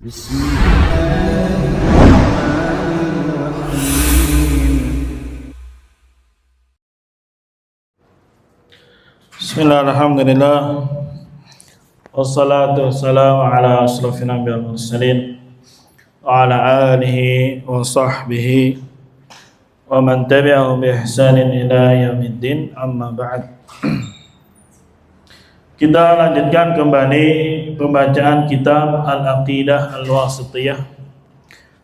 Bismillahirrahmanirrahim. Wassalatu wassalamu ala asrofil anbiya'i wal mursalin wa ala alihi wa sahbihi wa man tabi'ahum bi ihsanin ila yaumiddin, amma ba'd. Kita lanjutkan kembali pembacaan kitab Al-Aqidah Al-Wasithiyah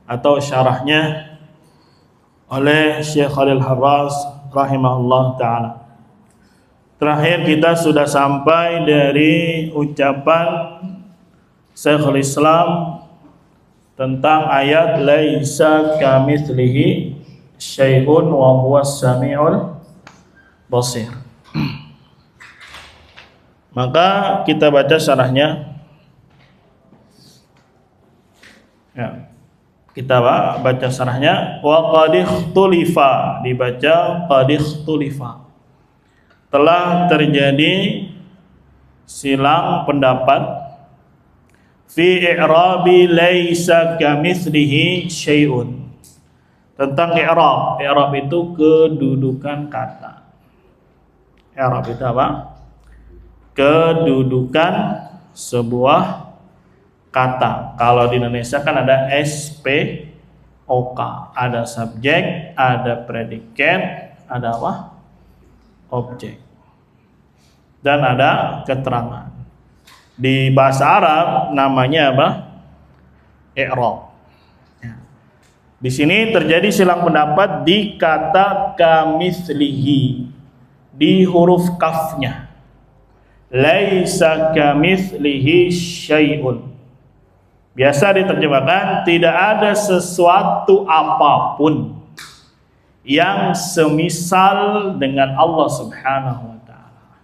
atau syarahnya oleh Syekh Khalil Harras rahimahullah ta'ala. Terakhir kita sudah sampai dari ucapan Syekhul Islam tentang ayat laisa kamitslihi syai'un wa huwas samiul basir. Maka kita baca syarahnya. Ya. Kita baca syarahnya. Wa qad ikhtulifa, dibaca qad ikhtulifa. Telah terjadi silang pendapat fi i'rabi laisa kamitslihi syai'un. Tentang i'rab. I'rab itu kedudukan kata. I'rab itu apa? Kedudukan sebuah kata. Kalau di Indonesia kan ada SPOK, ada subjek, ada predikat, ada apa? Objek, dan ada keterangan. Di bahasa Arab namanya apa? I'rab. Ya. Di sini terjadi silang pendapat di kata kamitslihi, di huruf kafnya. Laisa kamitslihi syai'un. Biasa diterjemahkan tidak ada sesuatu apapun yang semisal dengan Allah Subhanahu wa ta'ala.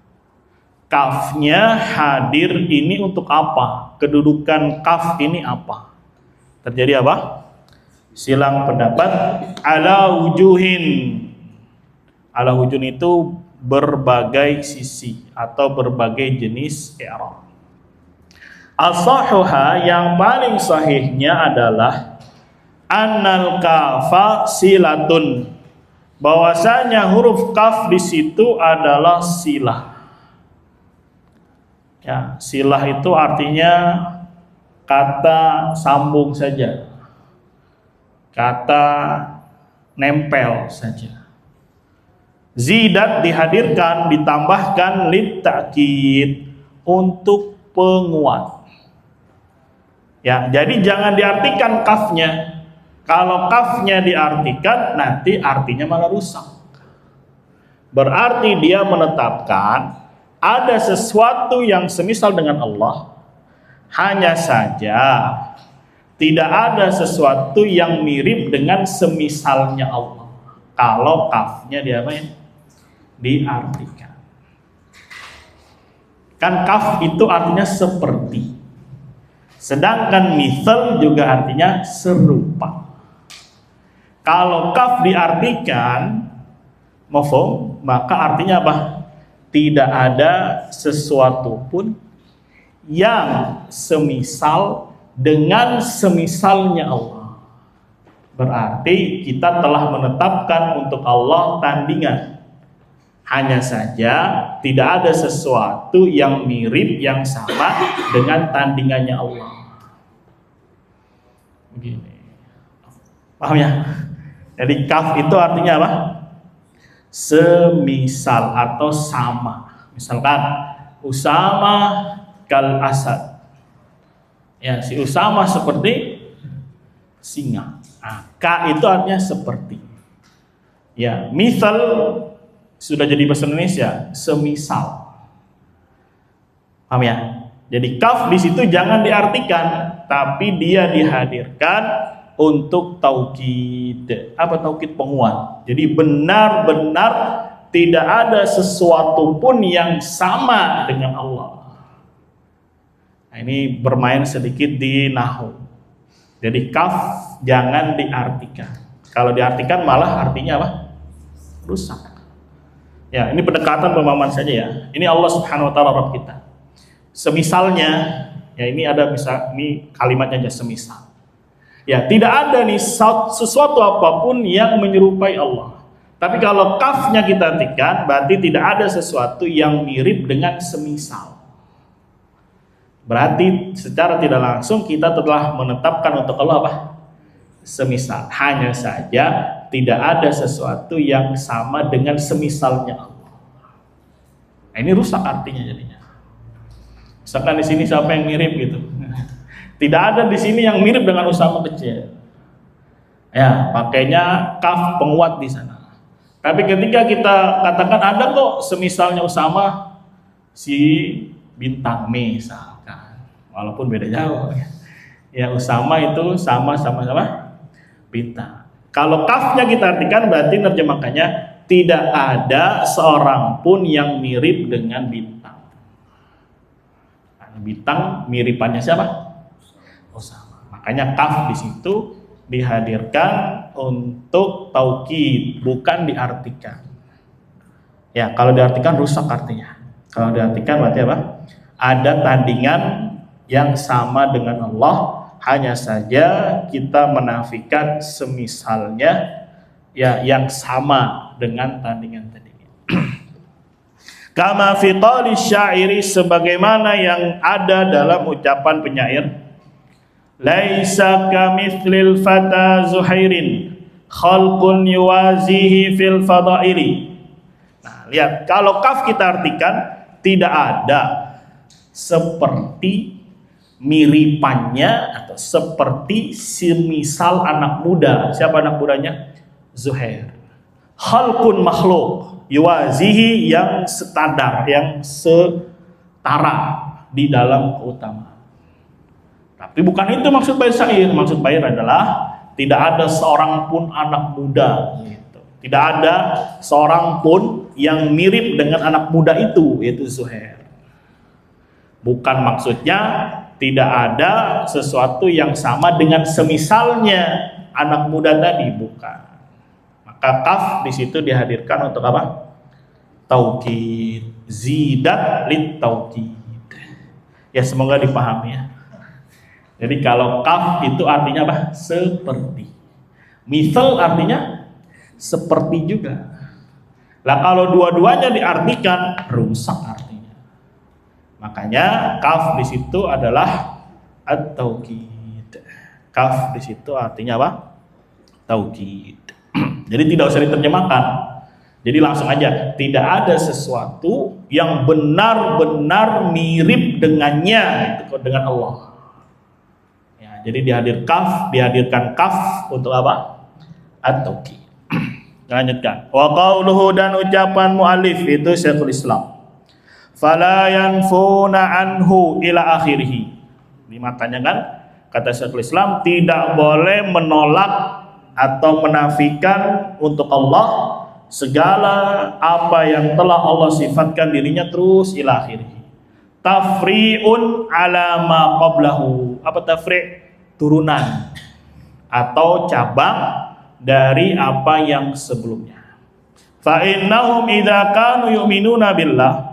Kafnya hadir ini untuk apa? Kedudukan kaf ini apa? Terjadi apa? Silang pendapat ala wujuhin. Ala wujuhin itu berbagai sisi atau berbagai jenis i'rab. As-sahihah, yang paling sahihnya adalah annal kafa silatun, bahwasanya huruf kaf di situ adalah silah. Ya, silah itu artinya kata sambung saja, kata nempel saja. Zidat dihadirkan, ditambahkan lit ta'kid, untuk penguat. Ya, jadi jangan diartikan kafnya. Kalau kafnya diartikan, nanti artinya malah rusak. Berarti dia menetapkan ada sesuatu yang semisal dengan Allah. Hanya saja tidak ada sesuatu yang mirip dengan semisalnya Allah. Kalau kafnya diartikan. Kan kaf itu artinya seperti. Sedangkan mithal juga artinya serupa. Kalau kaf diartikan mafhum, maka artinya apa? Tidak ada sesuatu pun yang semisal dengan semisalnya Allah. Berarti kita telah menetapkan untuk Allah tandingan. Hanya saja tidak ada sesuatu yang mirip, yang sama dengan tandingannya Allah. Begini. Paham ya? Jadi kaf itu artinya apa? Semisal atau sama. Misalkan Usama kal asad. Ya, si Usama seperti singa. Nah, ka itu artinya seperti. Ya, misal sudah jadi bahasa Indonesia, semisal. Paham ya? Jadi kaf di situ jangan diartikan, tapi dia dihadirkan untuk taukid. Apa taukid? Penguat. Jadi benar-benar tidak ada sesuatu pun yang sama dengan Allah. Nah, ini bermain sedikit di nahwu. Jadi kaf jangan diartikan. Kalau diartikan malah artinya apa? Rusak. Ya, ini pendekatan pemahaman saja ya. Ini Allah Subhanahu wa taala Rabb kita. Semisalnya Ya ini ada ini kalimatnya aja semisal. Ya tidak ada nih sesuatu apapun yang menyerupai Allah. Tapi kalau kafnya kita artikan, berarti tidak ada sesuatu yang mirip dengan semisal. Berarti secara tidak langsung kita telah menetapkan untuk Allah apa? Semisal. Hanya saja tidak ada sesuatu yang sama dengan semisalnya Allah. Nah, ini rusak artinya jadinya. Misalkan di sini siapa yang mirip gitu. Tidak ada di sini yang mirip dengan Usama kecil. Ya, pakainya kaf penguat di sana. Tapi ketika kita katakan ada kok semisalnya Usama si bintang misalkan, walaupun beda jauh. Ya Usama itu sama bintang. Kalau kafnya kita artikan berarti terjemahkannya tidak ada seorang pun yang mirip dengan bintang. Bintang miripannya siapa? Usama. Makanya kaf di situ dihadirkan untuk taukid, bukan diartikan. Ya, kalau diartikan rusak artinya. Kalau diartikan berarti apa? Ada tandingan yang sama dengan Allah, hanya saja kita menafikan semisalnya ya yang sama dengan tandingan tadi. Kama fi qali syairi, sebagaimana yang ada dalam ucapan penyair, laisa kamithlil fata zuhairin khalqun yuwazihi fil fadaili. Nah, lihat, kalau kaf kita artikan tidak ada seperti miripannya atau seperti semisal anak muda. Siapa anak mudanya? Zuhair. Khalqun makhluk, yuwazihi yang standar, yang setara di dalam keutamaan. Tapi bukan itu maksud bait syair. Maksud bait adalah tidak ada seorang pun anak muda gitu. Tidak ada seorang pun yang mirip dengan anak muda itu, yaitu Zuhair. Bukan maksudnya tidak ada sesuatu yang sama dengan semisalnya anak muda tadi, bukan. Maka kaf di situ dihadirkan untuk apa? Taukid, zidat lit taukid. Ya semoga dipahami ya. Jadi kalau kaf itu artinya apa? Seperti. Misal artinya seperti juga. Lah kalau dua-duanya diartikan rusak artinya. Makanya kaf di situ adalah at-taukid. Kaf di situ artinya apa? Taukid. Jadi tidak usah diterjemahkan. Jadi langsung aja, tidak ada sesuatu yang benar-benar mirip dengannya itu dengan Allah. Jadi dihadirkan kaf untuk apa? At-taukid. Lanjutkan. Wa qauluhu, dan ucapan muallif itu Syekhul Islam. Fala yanfuna anhu ila akhirih. Ini matanya kan kata Syekhul Islam tidak boleh menolak atau menafikan untuk Allah segala apa yang telah Allah sifatkan dirinya terus ila akhirih. Tafri'un ala ma qablahu. Apa tafri'? Turunan atau cabang dari apa yang sebelumnya. Fa innahum idza kanu yu'minuna billah,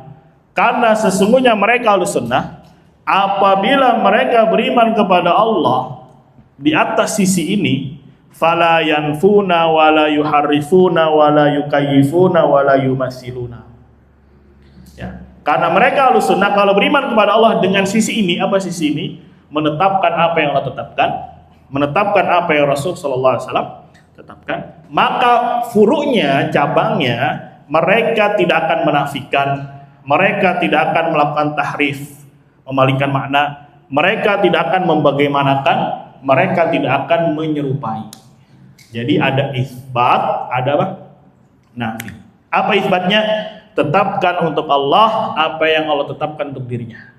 karena sesungguhnya mereka Ahlussunnah apabila mereka beriman kepada Allah di atas sisi ini, fala yanfuna wala yuharrifuna wala yukayyifuna wala yumasiluna. Ya, karena mereka Ahlussunnah kalau beriman kepada Allah dengan sisi ini, apa sisi ini? Menetapkan apa yang Allah tetapkan, menetapkan apa yang Rasul sallallahu alaihi wasallam tetapkan, maka furu'nya, cabangnya, mereka tidak akan menafikan, mereka tidak akan melakukan tahrif, memalingkan makna, mereka tidak akan membagaimanakan, mereka tidak akan menyerupai. Jadi ada isbat, ada apa? Nafi. Apa isbatnya? Tetapkan untuk Allah apa yang Allah tetapkan untuk dirinya.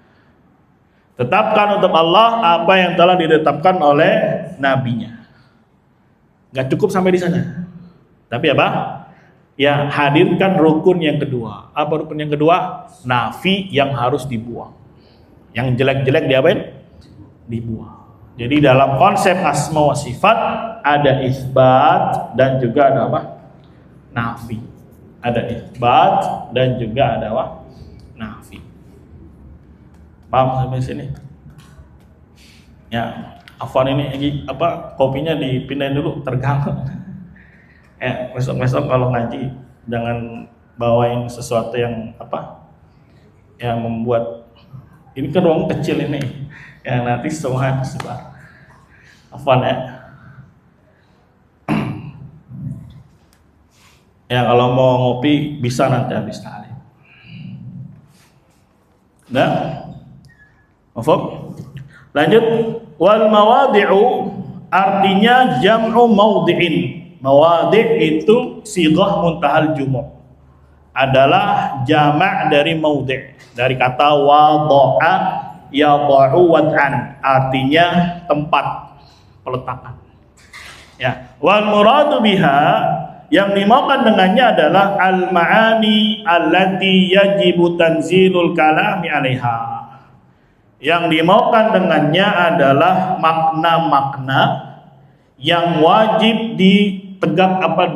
Tetapkan untuk Allah apa yang telah ditetapkan oleh nabinya. Gak cukup sampai di sana. Tapi apa? Ya, hadirkan rukun yang kedua. Apa rukun yang kedua? Nafi yang harus dibuang. Yang jelek-jelek diapain? Dibuang. Jadi dalam konsep asma wa sifat ada isbat dan juga ada apa? Nafi. Ada isbat dan juga ada apa? Nafi. Paham sampai sini? Ya, Afwan ini kopinya dipindahin dulu, terganggu. Besok kalau ngaji jangan bawain sesuatu yang yang membuat ini kan ruang kecil ini, ya nanti semua sebar. Afwan ya. Ya kalau mau ngopi bisa nanti habis kali. Nah, lanjut. Wal mawadi'u artinya jam'u mawdi'in. Mawadi' itu sighah muntahal jumu' adalah jamak dari mawdi', dari kata wada'a yada'u wad'an, artinya tempat peletakan. Ya, wal muradu biha, yang dimaukan dengannya adalah al ma'ani allati yajibu tanzilul kalami 'alaiha. Yang dimaukan dengannya adalah makna-makna yang wajib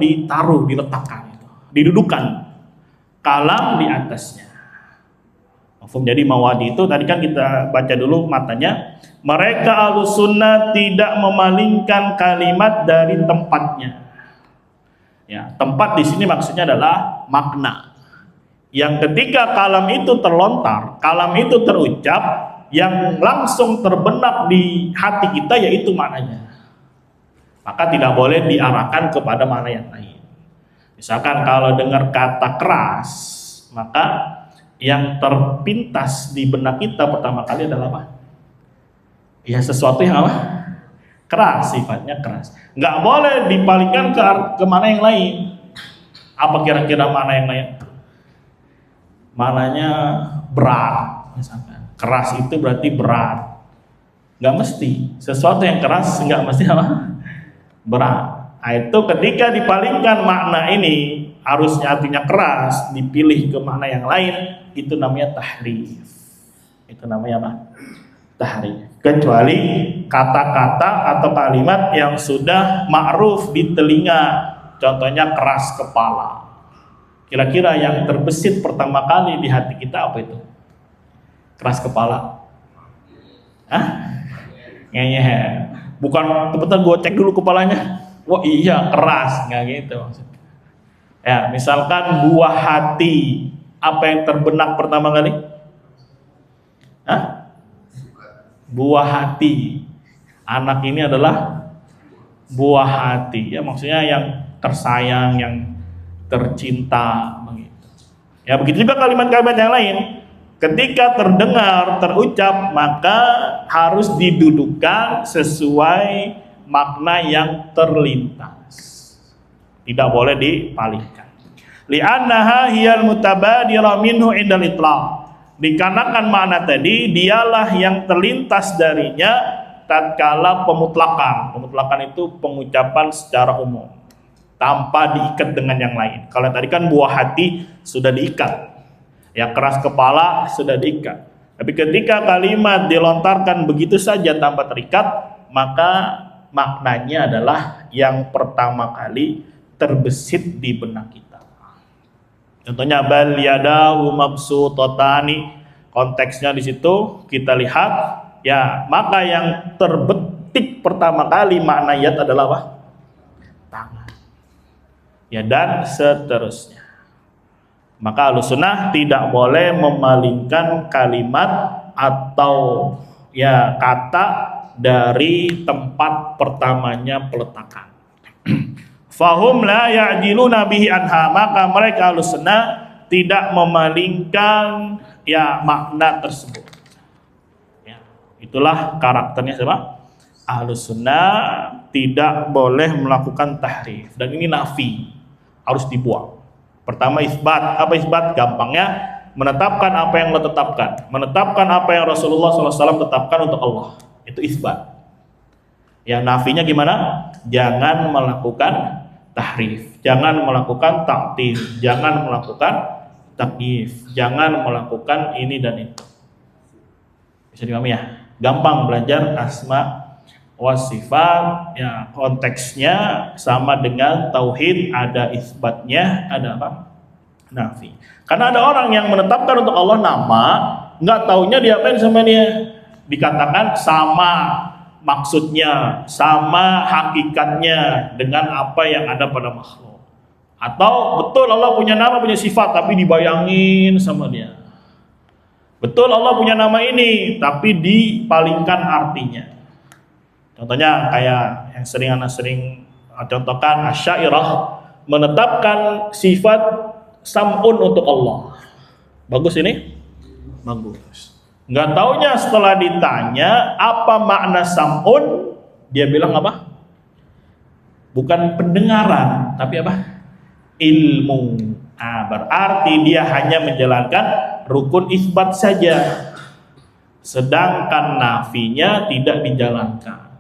ditaruh, diletakkan, didudukan kalam di atasnya. Jadi mawadi itu tadi kan kita baca dulu matanya. Mereka Ahlussunnah tidak memalingkan kalimat dari tempatnya. Ya, tempat di sini maksudnya adalah makna. Yang ketika kalam itu terlontar, kalam itu terucap, yang langsung terbenak di hati kita yaitu maknanya. Maka tidak boleh diarahkan kepada makna yang lain. Misalkan kalau dengar kata keras, maka yang terpintas di benak kita pertama kali adalah apa? Ya sesuatu yang apa? Keras, sifatnya keras. Nggak boleh dipalingkan ke mana yang lain. Apa kira-kira mana yang lain? Mananya berat, misalkan. Keras itu berarti berat. Nggak mesti. Sesuatu yang keras nggak mesti apa? Berat. Nah, itu ketika dipalingkan makna ini, harusnya artinya keras, dipilih ke makna yang lain, itu namanya tahrif. Itu namanya apa? Tahrif. Kecuali kata-kata atau kalimat yang sudah ma'ruf di telinga, contohnya keras kepala. Kira-kira yang terbesit pertama kali di hati kita apa itu? Keras kepala? Ngenyeh. Bukan kebetulan gue cek dulu kepalanya. Wah iya keras, nggak gitu maksudnya. Ya misalkan buah hati, apa yang terbenak pertama kali? Buah hati. Anak ini adalah buah hati. Ya maksudnya yang tersayang, yang tercinta, begitu. Ya begitu juga kalimat-kalimat yang lain. Ketika terdengar, terucap, maka harus didudukan sesuai makna yang terlintas. Tidak boleh dipalingkan. Li'annaha hiyal mutabadira minhu indal itlaq. Dikarenakan makna tadi, dialah yang terlintas darinya tatkala pemutlakan. Pemutlakan itu pengucapan secara umum, tanpa diikat dengan yang lain. Kalau tadi kan buah hati sudah diikat. Ya keras kepala sudah diikat. Tapi ketika kalimat dilontarkan begitu saja tanpa terikat, maka maknanya adalah yang pertama kali terbesit di benak kita. Contohnya bal yadahu mabsutatani, konteksnya di situ kita lihat ya, maka yang terbetik pertama kali makna yad adalah apa? Tangan. Ya dan seterusnya. Maka Ahlussunnah tidak boleh memalingkan kalimat atau ya kata dari tempat pertamanya peletakan. Fahum la ya'jiluna bihi anha, maka mereka Ahlussunnah tidak memalingkan ya makna tersebut. Ya, itulah karakternya siapa? Ahlussunnah tidak boleh melakukan tahrif, dan ini nafi, harus dibuang. Pertama isbat. Apa isbat? Gampangnya menetapkan apa yang Allah tetapkan, menetapkan apa yang Rasulullah SAW tetapkan untuk Allah. Itu isbat. Ya nafinya gimana? Jangan melakukan tahrif, jangan melakukan ta'til, jangan melakukan takyif, jangan melakukan ini dan itu. Bisa dipahami ya? Gampang belajar asma wa sifat, ya konteksnya sama dengan tauhid, ada isbatnya, ada apa? Nafi. Karena ada orang yang menetapkan untuk Allah nama, nggak taunya diapain sama dia? Dikatakan sama maksudnya, sama hakikatnya dengan apa yang ada pada makhluk. Atau betul Allah punya nama, punya sifat, tapi dibayangin sama dia. Betul Allah punya nama ini, tapi dipalingkan artinya. Contohnya kayak yang sering contohkan Asy'ariyah menetapkan sifat sam'un untuk Allah. Bagus ini? Bagus. Nggak taunya setelah ditanya apa makna sam'un, dia bilang apa? Bukan pendengaran, tapi apa? Ilmu. Berarti dia hanya menjalankan rukun isbat saja, sedangkan nafinya tidak dijalankan.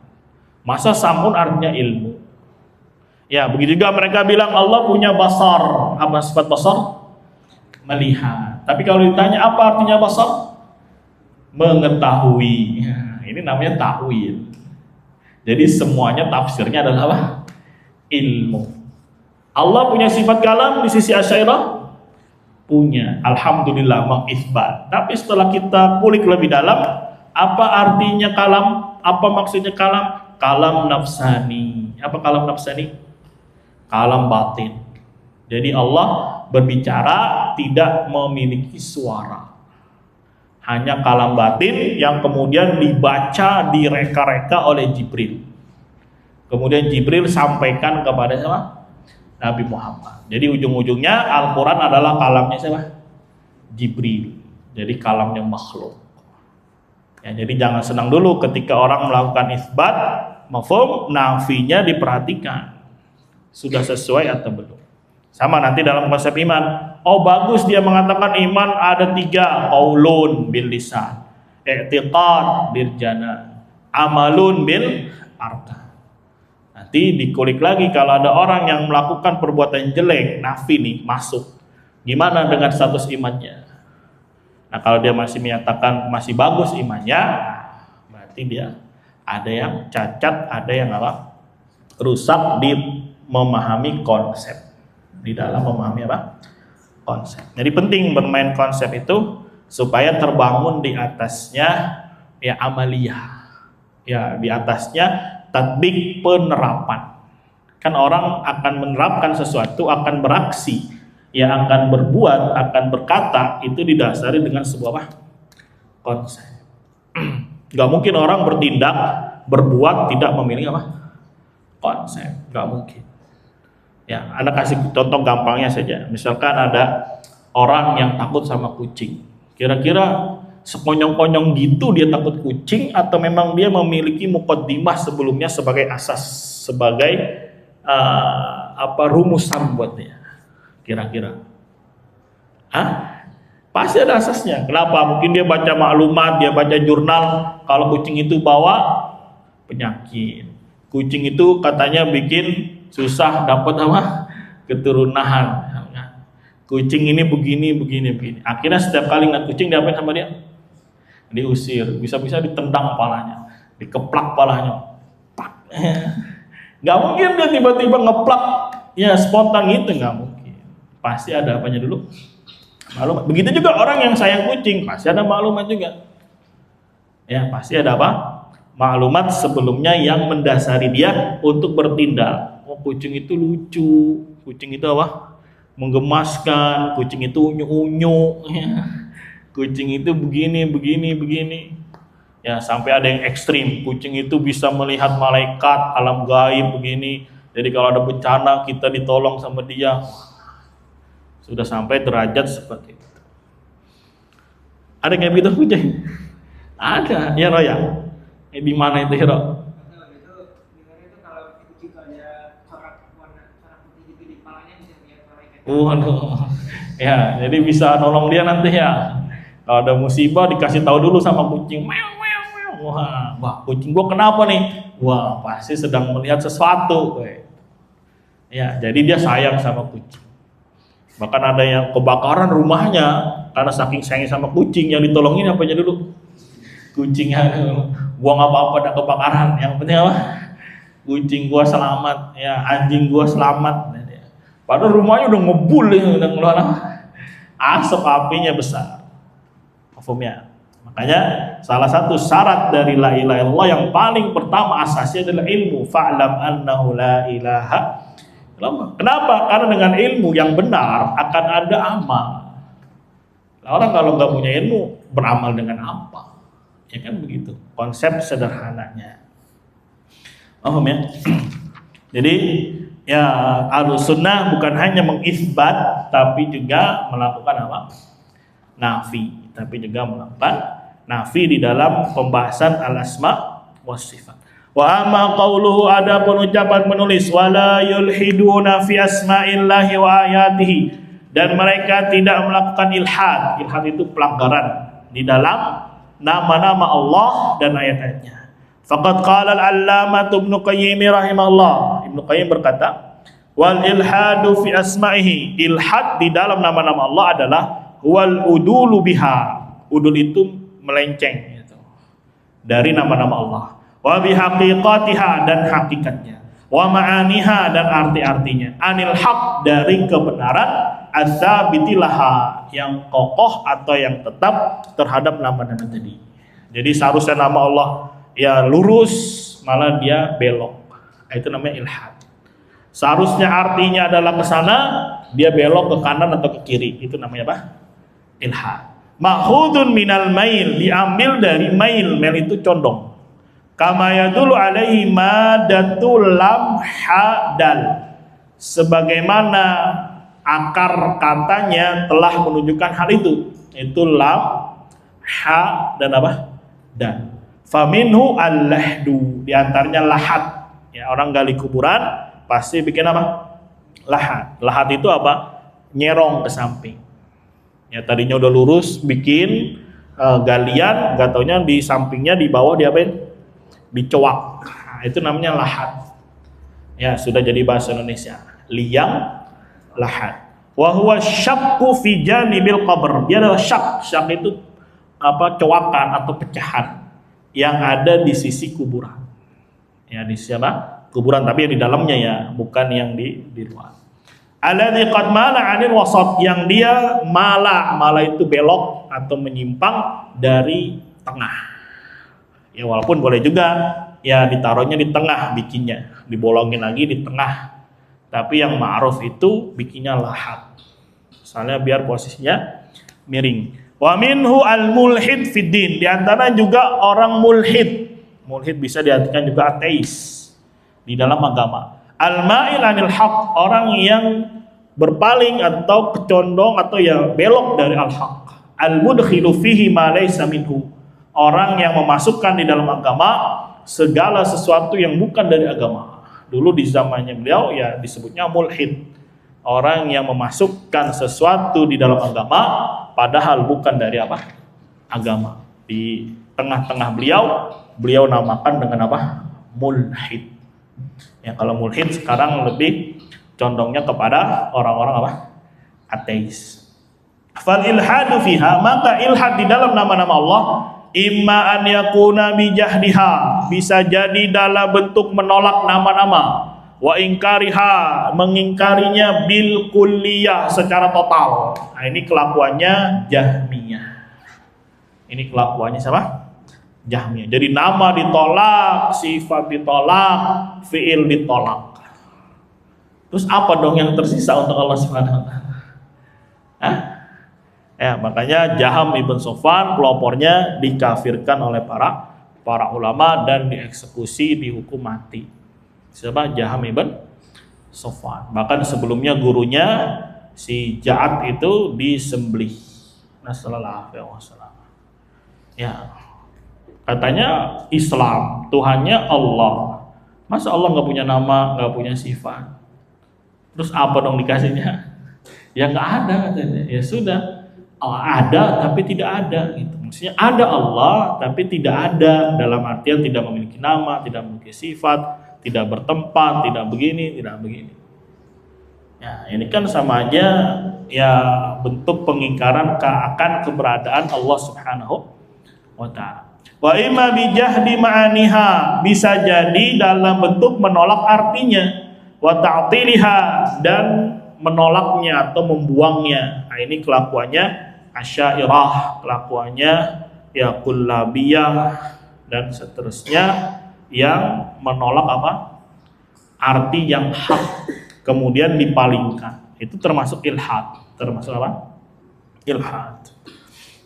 Masa sam'un artinya ilmu? Ya, begitu juga mereka bilang Allah punya basar. Apa sifat basar? Melihat. Tapi kalau ditanya apa artinya basar? Mengetahui. Ini namanya ta'wil. Jadi semuanya tafsirnya adalah apa? Ilmu. Allah punya sifat kalam di sisi Asy'ariyah? Punya. Alhamdulillah mengisbat. Tapi setelah kita kulik lebih dalam, apa artinya kalam? Apa maksudnya kalam? Kalam nafsani. Apa kalam nafsani? Kalam batin. Jadi Allah berbicara tidak memiliki suara. Hanya kalam batin yang kemudian dibaca, direka-reka oleh Jibril. Kemudian Jibril sampaikan kepada siapa? Nabi Muhammad. Jadi ujung-ujungnya Al-Quran adalah kalamnya siapa? Jibril. Jadi kalamnya makhluk. Ya, jadi jangan senang dulu ketika orang melakukan isbat, mafhum, nafinya diperhatikan. Sudah sesuai atau belum? Sama nanti dalam konsep iman. Oh bagus dia mengatakan iman ada 3. Qaulun bil lisan, i'tiqad bil janan, amalun bil arkan. Nanti dikulik lagi kalau ada orang yang melakukan perbuatan jelek, nafi nih masuk. Gimana dengan status imannya? Nah kalau dia masih menyatakan masih bagus imannya, berarti dia ada yang cacat, ada yang apa? Rusak di memahami konsep. Di dalam memahami apa? Konsep. Jadi penting bermain konsep itu supaya terbangun di atasnya ya amaliyah. Ya di atasnya tatbik penerapan. Kan orang akan menerapkan sesuatu, akan beraksi, ya akan berbuat, akan berkata, itu didasari dengan sebuah apa? Konsep. Gak mungkin orang bertindak, berbuat tidak memiliki apa? Konsep. Gak mungkin. Ya, Anda kasih contoh gampangnya saja. Misalkan ada orang yang takut sama kucing. Kira-kira sekonyong-konyong gitu dia takut kucing, atau memang dia memiliki muqaddimah sebelumnya sebagai asas, sebagai rumusan buat dia? Kira-kira pasti ada asasnya. Kenapa? Mungkin dia baca maklumat, dia baca jurnal kalau kucing itu bawa penyakit, kucing itu katanya bikin susah dapat apa? Keturunan. Kucing ini begini. Akhirnya setiap kali ngeliat kucing diapain sama dia? Diusir, bisa-bisa ditendang palanya, dikeplak palanya. Gak mungkin dia tiba-tiba ngeplak ya spontan gitu, gak mungkin. Pasti ada apanya dulu? Maklumat. Begitu juga orang yang sayang kucing, pasti ada maklumat juga. Ya, pasti ada apa? Maklumat sebelumnya yang mendasari dia untuk bertindak. Oh, kucing itu lucu, kucing itu apa? Menggemaskan, kucing itu unyu-unyu. Kucing itu begini. Ya, sampai ada yang ekstrim. Kucing itu bisa melihat malaikat, alam gaib begini. Jadi kalau ada bencana kita ditolong sama dia. Sudah sampai derajat seperti itu. Ada kayak begitu kucing? Ada, ya Roya. Di mana itu Hero? Waduh. Ya, jadi bisa nolong dia nanti ya. Kalau ada musibah dikasih tahu dulu sama kucing. Wah, kucing gua kenapa nih? Wah, pasti sedang melihat sesuatu. Ya, jadi dia sayang sama kucing. Bahkan ada yang kebakaran rumahnya karena saking sayang sama kucing, yang ditolongin apanya dulu? Kucingnya. Gua nggak apa-apa ada kebakaran. Yang penting apa? Kucing gua selamat, ya anjing gua selamat. Padahal rumahnya udah ngebul ya, udah ngeluar asap, apinya besar. Mafhum ya? Makanya salah satu syarat dari la ilaha illallah yang paling pertama asasnya adalah ilmu. Fa'lam annahu la ilaha illallah. Kenapa? Karena dengan ilmu yang benar akan ada amal. Nah, orang kalau nggak punya ilmu beramal dengan apa? Ya kan begitu. Konsep sederhananya. Paham ya? Jadi ya Ahlussunnah bukan hanya mengisbat tapi juga melakukan apa? Nafi, tapi juga melakukan nafi di dalam pembahasan al-asma was sifat. Wa amma qauluhu, adapun ucapan penulis, wala yulhiduna fi asma'illahi wa ayatihi, dan mereka tidak melakukan ilhad. Ilhad itu pelanggaran di dalam nama-nama Allah dan ayat-ayatnya. Faqad qala al-allamah Ibnu Qayyim rahimahullah. Ibnu Qayyim berkata, wal ilhadu fi asma'ihi, ilhad di dalam nama-nama Allah adalah wal udulu biha. Udul itu melenceng gitu, dari nama-nama Allah. Wa bihaqiqatiha, dan hakikatnya. Wa ma'aniha, dan arti-artinya. Anil haq, dari kebenaran. Ats-tsabitilaha, yang kokoh atau yang tetap terhadap nama-nama tadi. Jadi seharusnya nama Allah ya lurus, malah dia belok. Itu namanya ilhad. Seharusnya artinya adalah ke sana, dia belok ke kanan atau ke kiri. Itu namanya apa? Ilhad. Ma'khudun minal mail, diambil dari mail. Mail itu condong. Kama yadullu alaihi madatul lam ha dal, sebagaimana akar katanya telah menunjukkan hal itu. Itu lam, ha, dan apa? Dan. Faminhu al-lahdu, diantaranya lahat. Ya, orang gali kuburan pasti bikin apa? Lahat. Lahat itu apa? Nyerong ke samping. Ya, tadinya udah lurus, bikin galian, gak taunya di sampingnya, di bawah diapain? Dicoak. Nah, itu namanya lahat. Ya, sudah jadi bahasa Indonesia. Liang lahat. Wa huwa syaqqu fi janibil qabr. Dia adalah syak. Syak itu apa? Coakan atau pecahan yang ada di sisi kuburan. Ya, di sisi apa? Kuburan, tapi yang di dalamnya ya, bukan yang di luar. Alladzi qad mala 'anil wasat, yang dia mala itu belok atau menyimpang dari tengah. Ya, walaupun boleh juga ya ditaruhnya di tengah, bikinnya dibolongin lagi di tengah. Tapi yang ma'ruf itu bikinnya lahat. Misalnya biar posisinya miring. Wa minhu al-mulhid fid din, di antara juga orang mulhid. Mulhid bisa diartikan juga ateis di dalam agama. Al-ma'il anil haq, orang yang berpaling atau kecondong atau ya belok dari al-haq. Al-mudkhilu fihi ma laysa minhu, orang yang memasukkan di dalam agama segala sesuatu yang bukan dari agama. Dulu di zamannya beliau ya disebutnya mulhid, orang yang memasukkan sesuatu di dalam agama padahal bukan dari apa? Agama. Di tengah-tengah beliau namakan dengan apa? Mulhid. Ya, kalau mulhid sekarang lebih condongnya kepada orang-orang apa? Ateis. Fal ilhadu fiha, maka ilhad di dalam nama-nama Allah imma an yakuna bijahdiha, bisa jadi dalam bentuk menolak nama-nama, wa ingkariha, mengingkarinya bil kulliyah, secara total. Nah, ini kelakuannya Jahmiyah. Ini kelakuannya siapa? Jahmiyah. Jadi nama ditolak, sifat ditolak, fiil ditolak. Terus apa dong yang tersisa untuk Allah Subhanahu wa taala? Hah? Ya, makanya Jaham ibn Safwan pelopornya dikafirkan oleh para ulama dan dieksekusi, dihukum mati. Siapa? Jaham ibn Safwan. Bahkan sebelumnya gurunya si Ja'ad itu disembelih. Nasallallahu alaihi wasallam. Ya. Katanya Islam, Tuhannya Allah. Masa Allah nggak punya nama, nggak punya sifat? Terus apa dong dikasihnya? Ya nggak ada katanya. Ya sudah. Ada tapi tidak ada gitu. Maksudnya ada Allah tapi tidak ada, dalam artian tidak memiliki nama, tidak memiliki sifat, tidak bertempat, tidak begini, tidak begini. Ya, ini kan sama aja ya bentuk pengingkaran akan keberadaan Allah Subhanahu wa taala. Wa imma bijahdi ma'aniha, bisa jadi dalam bentuk menolak artinya, wa ta'tiliha, dan menolaknya atau membuangnya. Nah, ini kelakuannya Asy'ariyah, kelakuannya ya kullabiyah dan seterusnya yang menolak apa? Arti yang hak kemudian dipalingkan. Itu termasuk ilhad. Termasuk apa? Ilhad.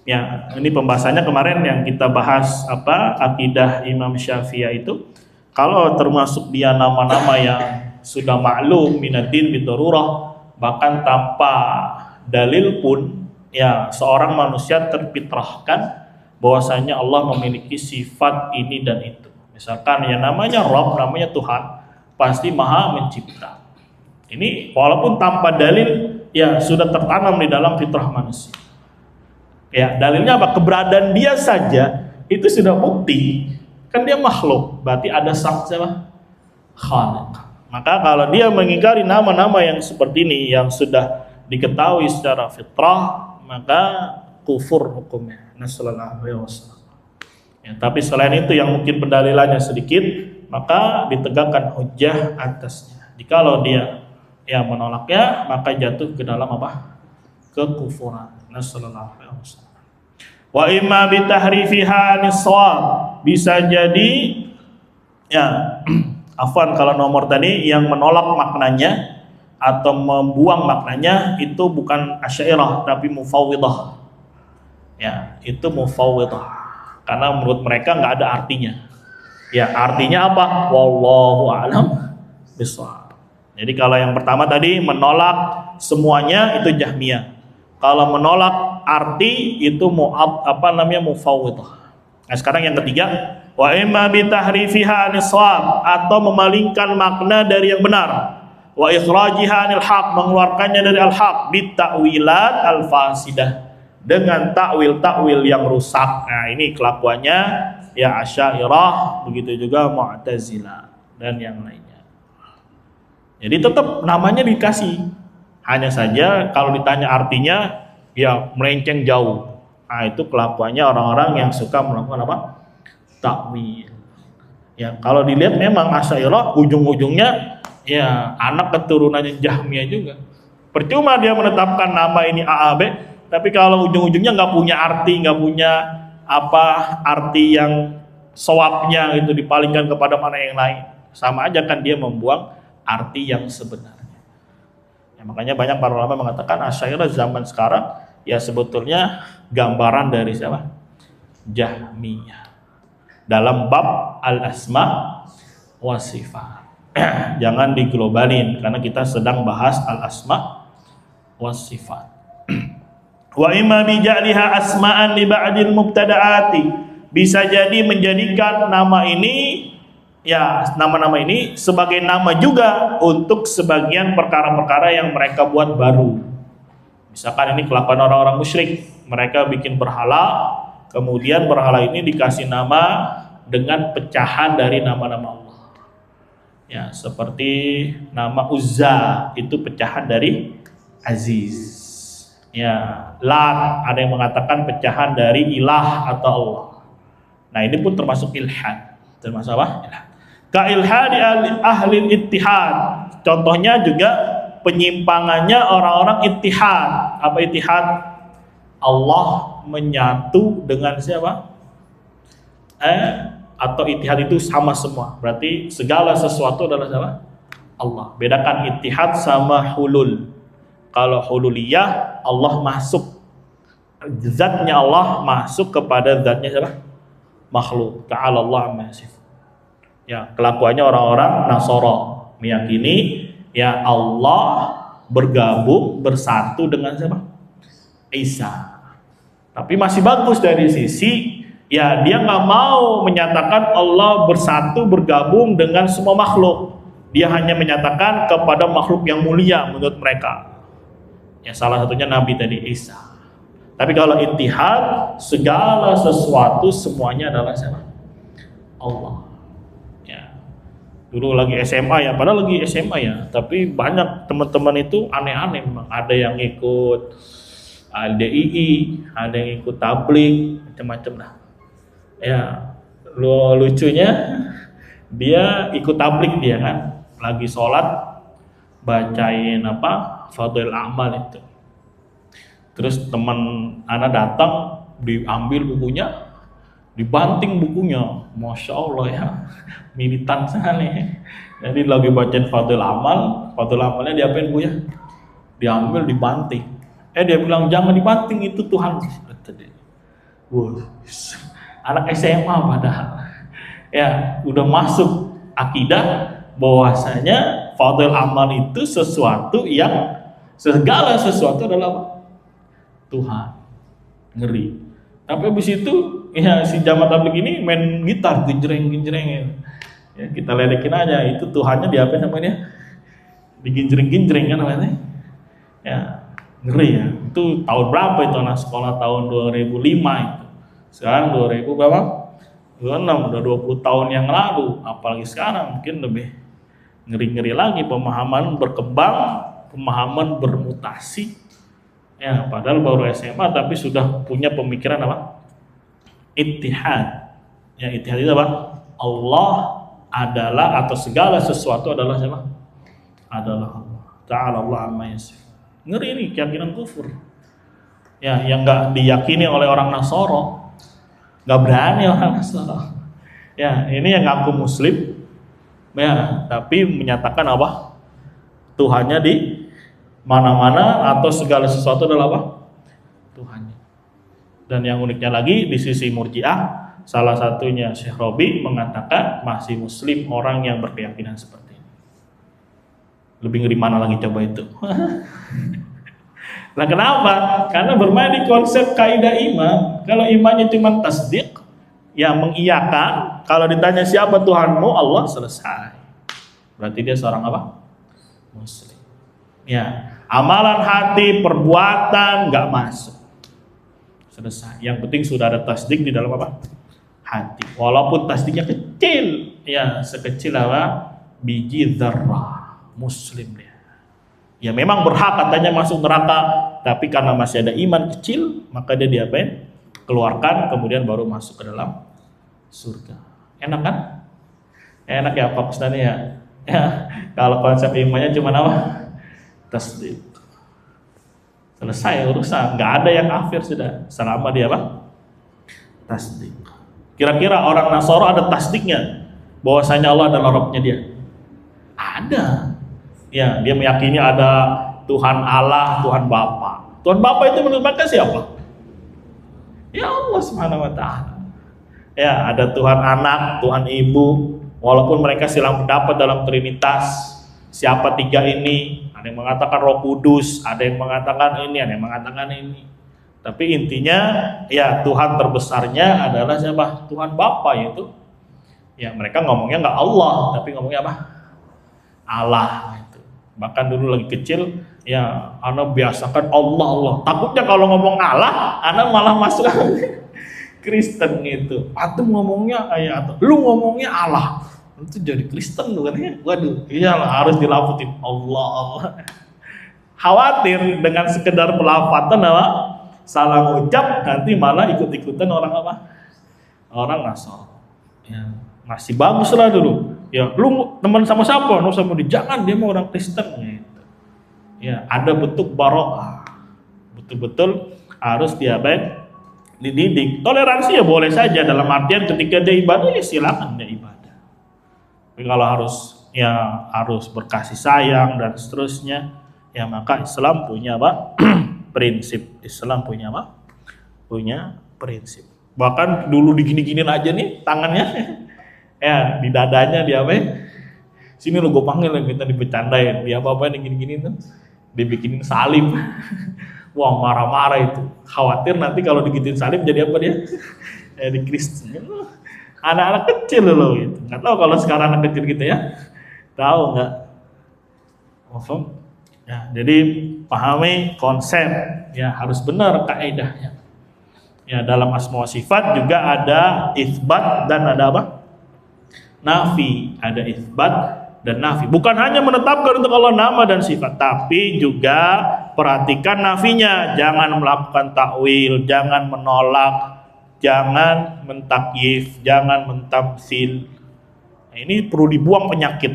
Ya, ini pembahasannya kemarin yang kita bahas apa? Akidah Imam Syafi'i itu kalau termasuk dia nama-nama yang sudah maklum minaddin bidarurah, bahkan tanpa dalil pun ya seorang manusia terfitrahkan bahwasanya Allah memiliki sifat ini dan itu. Misalkan ya namanya Rabb, namanya Tuhan, pasti Maha Mencipta. Ini walaupun tanpa dalil ya sudah tertanam di dalam fitrah manusia. Ya, dalilnya apa? Keberadaan dia saja itu sudah bukti. Kan dia makhluk, berarti ada sang siapa? Khaliq. Maka kalau dia mengingkari nama-nama yang seperti ini yang sudah diketahui secara fitrah, maka kufur hukumnya. Nasallallahu alaihi wasallam. Ya, tapi selain itu yang mungkin pendalilannya sedikit, maka ditegakkan hujjah atasnya. Jikalau dia yang menolaknya, maka jatuh ke dalam apa? Kekufuran. Nasallallahu alaihi wasallam. Wa imma bitahrifiha niswab, bisa jadi ya afwan kalau nomor tadi yang menolak maknanya atau membuang maknanya itu bukan Asy'ariyah tapi Mufawwidhah. Ya, itu Mufawwidhah. Karena menurut mereka nggak ada artinya. Ya, artinya apa? Wallahu a'lam bishawab. Jadi kalau yang pertama tadi menolak semuanya itu Jahmiyah. Kalau menolak arti itu Mufawwidhah. Nah, sekarang yang ketiga, wa imma bitahrifiha niswab, atau memalingkan makna dari yang benar. Wa ikhrajiha anil haq, mengeluarkannya dari al-haq bita'wilat al-fasidah, dengan takwil-takwil yang rusak. Nah, ini kelakuannya ya Asy'ariyah, begitu juga Mu'tazilah dan yang lainnya. Jadi tetap namanya dikasih. Hanya saja kalau ditanya artinya ya melenceng jauh. Nah, itu kelakuannya orang-orang yang suka melakukan apa? Takwil. Ya, kalau dilihat memang Asy'ariyah ujung-ujungnya ya anak keturunannya Jahmiyah juga. Percuma dia menetapkan nama ini AAB, tapi kalau ujung-ujungnya nggak punya arti, nggak punya apa arti yang sawabnya itu dipalingkan kepada mana yang lain, sama aja kan dia membuang arti yang sebenarnya. Ya, makanya banyak para ulama mengatakan Asy'ariyah zaman sekarang ya sebetulnya gambaran dari siapa? Jahmiyah dalam bab al-asma wa sifat. Jangan diglobalin karena kita sedang bahas al-asma wa sifat. Wa imma bi ja'liha asma'an li ba'dil mubtada'ati, bisa jadi menjadikan nama ini ya nama-nama ini sebagai nama juga untuk sebagian perkara-perkara yang mereka buat baru. Misalkan ini kelakuan orang-orang musyrik, mereka bikin berhala, kemudian berhala ini dikasih nama dengan pecahan dari nama-nama Allah. Ya, seperti nama Uzza itu pecahan dari Aziz. Ya, Lat ada yang mengatakan pecahan dari ilah atau Allah. Nah, ini pun termasuk ilhad. Termasuk apa? Ilhad. Ka ilhadi ahli ittihad. Contohnya juga penyimpangannya orang-orang ittihad. Apa ittihad? Allah menyatu dengan siapa? Atau ittihad itu sama semua. Berarti segala sesuatu adalah siapa? Allah. Bedakan ittihad sama hulul. Kalau hululiyah, Allah masuk, zatnya Allah masuk kepada zatnya siapa? Makhluk. Ta'ala Allah amma yasifun. Ya, kelakuannya orang-orang Nasara meyakini ya Allah bergabung bersatu dengan siapa? Isa. Tapi masih bagus dari sisi ya dia nggak mau menyatakan Allah bersatu bergabung dengan semua makhluk. Dia hanya menyatakan kepada makhluk yang mulia menurut mereka. Ya, salah satunya Nabi tadi Isa. Tapi kalau ittihad, segala sesuatu semuanya adalah siapa? Allah. Ya. Dulu lagi SMA ya, padahal lagi SMA ya, tapi banyak teman-teman itu aneh-aneh memang. Ada yang ikut LDII, ada yang ikut tabligh, macam-macam lah. Ya, lucunya dia ikut tabligh dia kan, lagi sholat bacain apa Fadhil Amal itu. Terus teman anak datang diambil bukunya, dibanting bukunya, masya Allah ya, militan sekali. Jadi lagi bacain Fadhil Amalnya diapain Bu ya? Diambil, dibanting. Dia bilang jangan dibanting, itu Tuhan. Anak SMA padahal. Ya, udah masuk akidah bahwasanya Fadhil Amal itu sesuatu yang segala sesuatu adalah apa? Tuhan. Ngeri. Tapi habis itu ya si jamaah tabligh ini main gitar genjreng ya, kita ledekin aja, itu Tuhannya diapain namanya, diginjreng-ginjreng kan namanya ya, ngeri ya. Itu tahun berapa itu anak sekolah, tahun 2005 itu, sekarang 2000 berapa, 26, udah 20 tahun yang lalu. Apalagi sekarang mungkin lebih ngeri-ngeri lagi, pemahaman berkembang, pemahaman bermutasi ya, padahal baru SMA tapi sudah punya pemikiran apa, ittihad ya. Ittihad itu apa? Allah adalah, atau segala sesuatu adalah siapa? Adalah Allah. Ta'ala Allah amma yasifun. Ngeri ini keyakinan kufur. Ya, yang enggak diyakini oleh orang Nasoro. Enggak berani orang Nasoro. Ya, ini yang ngaku muslim. Ya, tapi menyatakan apa? Tuhannya di mana-mana, atau segala sesuatu adalah apa? Tuhannya. Dan yang uniknya lagi di sisi Murji'ah, salah satunya Syekh Robi mengatakan masih muslim orang yang berkeyakinan seperti ini. Lebih ngeri mana lagi coba itu? Nah kenapa? Karena bermain di konsep kaidah iman. Kalau imannya cuma tasdik, ya mengiyakan. Kalau ditanya siapa Tuhanmu, Allah, selesai. Berarti dia seorang apa? Muslim. Ya, amalan hati, perbuatan nggak masuk. Selesai. Yang penting sudah ada tasdik di dalam apa? Hati. Walaupun tasdiknya kecil, ya sekecil apa? Biji dzarrah. Muslim dia. Ya memang berhak katanya masuk neraka, tapi karena masih ada iman kecil, maka dia diapain? Keluarkan, kemudian baru masuk ke dalam surga. Enak kan? Enak ya Pak Ustaz ya. Ya, kalau konsep imannya cuma apa? Tasdik. Selesai urusan, nggak ada yang kafir sudah. Selama dia apa? Tasdik. Kira-kira orang Nasoro ada tasdiknya bahwasanya Allah adalah Rabbnya dia? Ada. Ya, dia meyakini ada Tuhan Allah, Tuhan Bapa. Tuhan Bapa itu menurut mereka siapa? Ya Allah Subhanahu wa taala. Ya, ada Tuhan Anak, Tuhan Ibu. Walaupun mereka silang pendapat dalam Trinitas, siapa tiga ini? Ada yang mengatakan Roh Kudus, ada yang mengatakan ini, ada yang mengatakan ini. Tapi intinya ya Tuhan terbesarnya adalah siapa? Tuhan Bapa, yaitu ya mereka ngomongnya nggak Allah, tapi ngomongnya apa? Allah itu. Bahkan dulu lagi kecil ya anak biasakan Allah. Takutnya kalau ngomong Allah, anak malah masuk Kristen gitu. Atau ngomongnya kayak lu ngomongnya Allah. Itu jadi Kristen tuh katanya. Waduh, iyalah harus dilafutin Allah. Khawatir dengan sekedar pelafatan apa? Salah ucap nanti malah ikut-ikutan orang apa? Orang Nasrani. Ya, masih bagus lah dulu. Ya, lu teman sama siapa? Nu sama dia, jangan, dia mau orang Kristen gitu. Ya, ada bentuk baroah. Betul-betul harus dididik. Toleransi ya boleh saja, dalam artian ketika dia ibadah ya silakan dia ibadah. Tapi kalau harus berkasih sayang dan seterusnya, ya maka Islam punya apa? Prinsip. Islam punya apa? Punya prinsip. Bahkan dulu digini-giniin aja nih tangannya, ya di dadanya dia apa? Sini lo gue panggil, kita dibecandain, dia apa-apain gini-gini tuh, dibikinin salib. Wah marah-marah itu, khawatir nanti kalau digituin salib jadi apa dia? Di Kristen. Anak-anak kecil loh gitu. Nggak tahu kalau sekarang anak kecil gitu ya, tahu nggak? Ya, jadi pahami konsep, ya harus benar kaidahnya. Ya dalam asma wa sifat juga ada itsbat dan ada apa? Nafi. Ada itsbat dan nafi. Bukan hanya menetapkan untuk Allah nama dan sifat, tapi juga perhatikan nafinya. Jangan melakukan takwil, jangan menolak, jangan mentakyif, jangan mentamsil. Nah, ini perlu dibuang penyakit.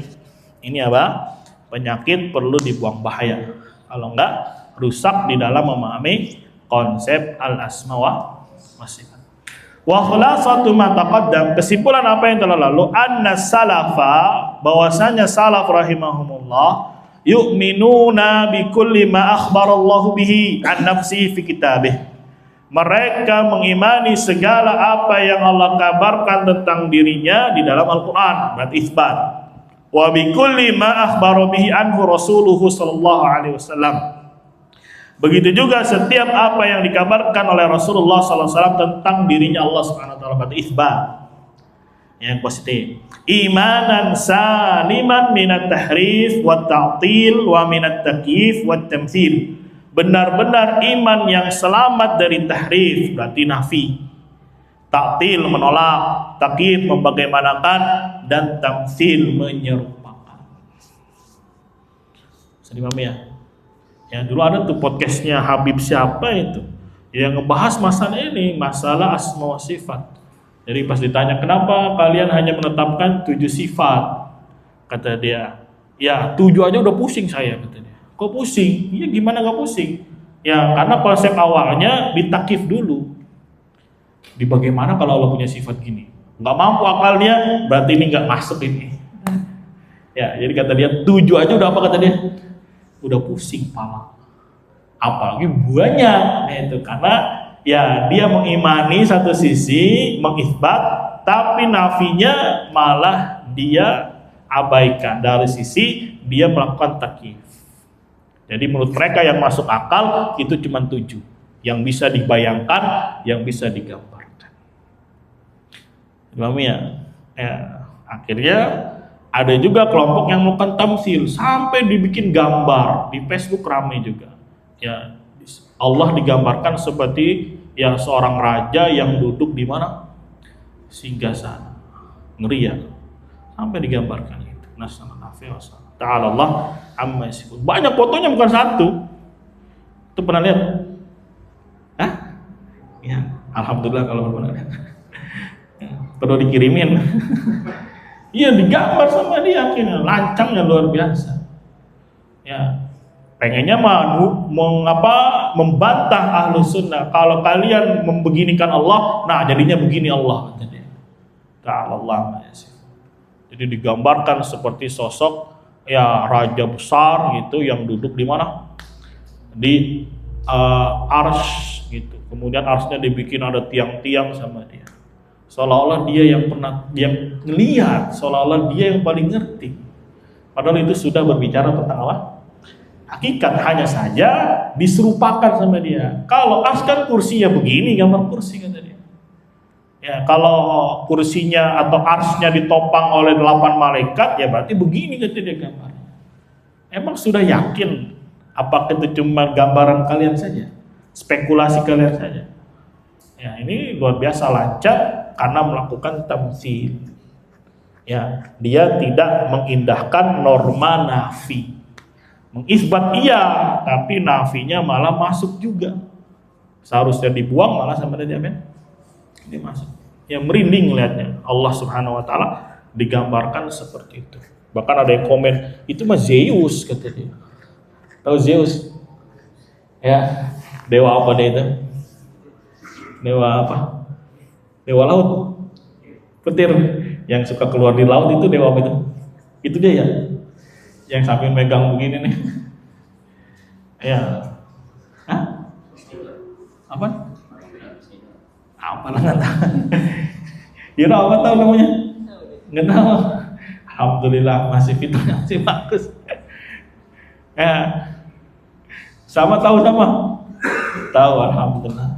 Ini apa? Penyakit perlu dibuang, bahaya. Kalau enggak rusak di dalam memahami konsep al-asma wa sifat. Wa khulasatu ma taqaddam, kesimpulan apa yang telah lalu, anna salafa, bahwasanya salaf rahimahumullah yu'minuna bi kulli ma akhbarallahu bihi an nafsihi fi kitabih. Mereka mengimani segala apa yang Allah kabarkan tentang dirinya di dalam Al-Qur'an, berarti isbat. Wa bi kulli ma akhbara bihi anhu rasuluhu sallallahu alaihi wasallam. Begitu juga setiap apa yang dikabarkan oleh Rasulullah SAW tentang dirinya Allah Subhanahu Wa Taala, berarti isbat yang positif. Imanan saliman minat tahrif wa ta'til wa minat takyif wa tamthil. Benar-benar iman yang selamat dari tahrif, berarti nafi. Ta'til menolak, takyif membagaimanakan, dan tamthil menyerupakan. Bisa dipahami ya? Ya dulu ada tuh podcastnya Habib siapa itu yang ngebahas masalah ini, masalah asma wa sifat. Jadi pas ditanya kenapa kalian hanya menetapkan 7 sifat, kata dia, ya 7 aja udah pusing saya, kata dia. Kok pusing? Iya gimana gak pusing? Ya karena konsep awalnya ditakif dulu. Di bagaimana kalau Allah punya sifat gini? Nggak mampu akalnya, berarti ini nggak masuk ini. Ya jadi kata dia 7 aja udah apa, kata dia? Udah pusing pala, apalagi banyak itu, karena ya dia mengimani satu sisi, mengisbat, tapi nafinya malah dia abaikan, dari sisi dia melakukan takyif. Jadi menurut mereka yang masuk akal itu cuma 7 yang bisa dibayangkan, yang bisa digambarkan. Ya, akhirnya ada juga kelompok yang melakukan tamsil sampai dibikin gambar di Facebook, ramai juga. Ya, Allah digambarkan seperti ya seorang raja yang duduk di mana? Singgasana. Ngeri ya. Sampai digambarkan itu. Ta'ala Allah amma yasifun. Banyak fotonya, bukan satu. Itu pernah lihat? Hah? Ya, alhamdulillah kalau pernah lihat. Ya, perlu dikirimin. Iya digambar sama dia, akhirnya lancangnya luar biasa. Ya, pengennya membantah ahlu sunnah. Kalau kalian membeginikan Allah, nah jadinya begini Allah. Ta'ala. Jadi digambarkan seperti sosok ya raja besar gitu yang duduk di mana? Di arsy gitu. Kemudian arsy-nya dibikin ada tiang-tiang sama dia. Seolah-olah dia yang pernah yang ngelihat, seolah-olah dia yang paling ngerti. Padahal itu sudah berbicara tentang apa? Hakikat, hanya saja diserupakan sama dia. Kalau ars kan kursinya begini, gambar kursi kata dia. Ya, kalau kursinya atau arsnya ditopang oleh 8 malaikat, ya berarti begini kata dia gambarnya. Emang sudah yakin apakah itu cuma gambaran kalian saja? Spekulasi kalian saja? Ya, ini luar biasa lancar karena melakukan tamtsil. Ya, dia tidak mengindahkan norma nafi. Mengisbat iya, tapi nafinya malah masuk juga. Seharusnya dibuang, malah sama dia men. Ini masuk. Ya merinding lihatnya. Allah Subhanahu wa taala digambarkan seperti itu. Bahkan ada yang komen, itu mah Zeus kata dia. Tahu Zeus? Ya, dewa apa dia itu? Dewa apa? Dewa laut. Petir yang suka keluar di laut itu dewa apa itu? Itu dia ya? Yang sambil megang begini nih. Ya. Hah? Apa? Apa lah nggak tahu. Yura apa tahu namanya? Nggak tahu. Alhamdulillah masih fiturnya masih bagus. Ya. Sama tahu sama? Tahu alhamdulillah.